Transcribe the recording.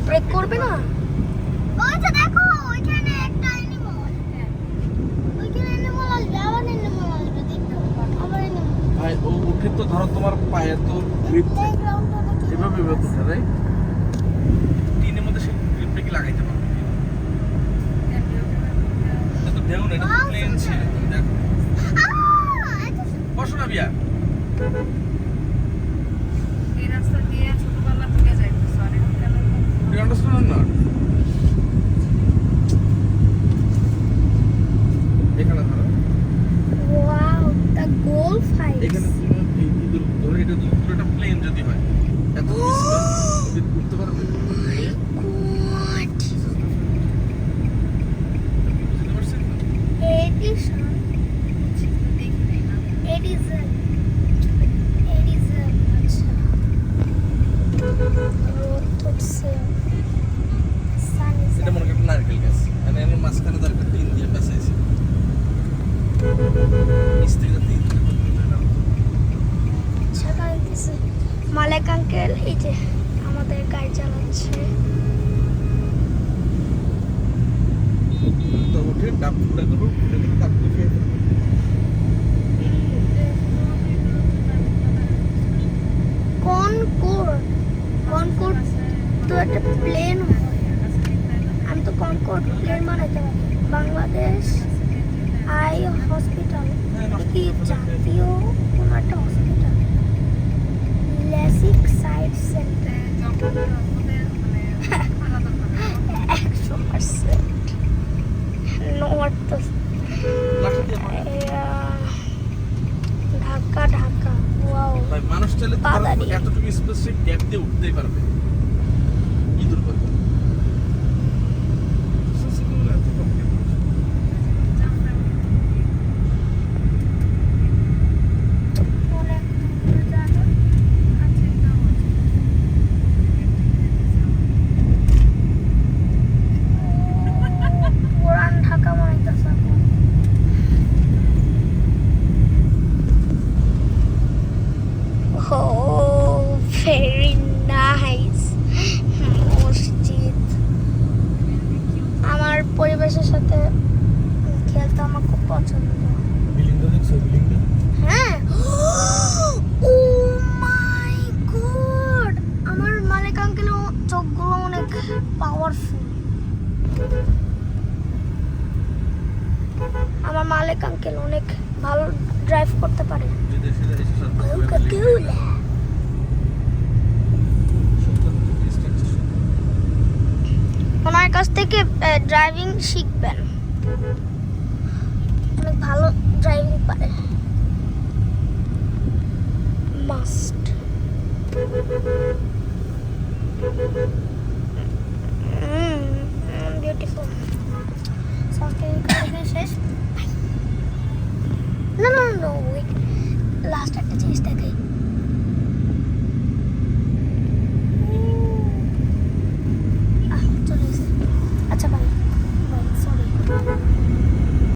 Break করবে না। ওই যে দেখো ওইখানে একটা অ্যানিমাল, ওইখানে অ্যানিমাল আসবে, আবার অ্যানিমাল আসবে, দেখো আবার অ্যানিমাল। ভাই ও উঠে তো ধরো তোমার পায়ে তো গ্রিপ এভাবে এভাবে উঠে রাইট, টিনের মধ্যে সে গ্রিপটা কি লাগাইতে পারবে? এটা তো ঢেউ না, এটা তো প্লেন ছিল। তুমি দেখো বসো না বিয়া, এই রাস্তা দিয়ে ছোটবেলা থেকে যাইতেছে অনেক কেন ইউ আন্ডারস্ট্যান্ড অর নট? এখানে ধরো, ওয়াও, দ্য গোল্ফ হাইটস। এখানে তুমি ইঁদুর ধরো, এটা যদি পুরোটা প্লেন যদি হয় এত উঠতে পারবে? বুঝতে পারছেন? এডিশন, দেখি নাই না এডিশন, এডিশন। আচ্ছা, রোদ উঠছে, সান ইজ এটা মনে করেন নারকেল গাছ, মানে এর মাঝখানে তার একটা টিন দিয়ে পেঁচাইছে, নিচ থেকে যাতে ইঁদুর করতে পারে না। ছাড়াইতেছে। মালেক আঙ্কেল এই যে আমাদের গাড়ি চালাচ্ছে। তো উঠে ডাব ফুটা করো, ফুটে করে তারপরে খেয়ে ফেলবে। কনকোর্ড তো একটা প্লেন, আমি তো কনকোর্ড প্লেন বানাইতে পারি। বাংলাদেশ আই হসপিটাল কি জাতীয় কোন একটা hospital, LASIK side centre. 100% north লাঠি দিয়ে মারো। ঢাকা ঢাকা। ওয়াও, ভাই মানুষ চাইলে তো ধরো বাদারি। এতটুকু স্পেসিফিক ডেপ দিয়ে উঠতেই পারবে ইঁদুর করবে। অনেক দূর জানো। পুরান ঢাকা মনে হইতেছে এখন। Oh, very nice মসজিদ। আমার পরিবেশের সাথে খেলতে আমার খুব পছন্দ। বিল্ডিংটা দেখছো? বিল্ডিংটা হ্যাঁ, ও মাই গড, আমার মালিক আঙ্কেল চোখগুলো অনেক পাওয়ারফুল। আমার মালিক আঙ্কেল অনেক ভালো ড্রাইভ করতে পারে। বিদেশে এসে সব কোকা-কোলা। ওনার কাছ থেকে ড্রাইভিং শিখবেন, অনেক ভালো ড্রাইভিং পারে। Must beautiful. শেষ। না না না, ওয়েট, লাস্ট একটা জিনিস দেখাই।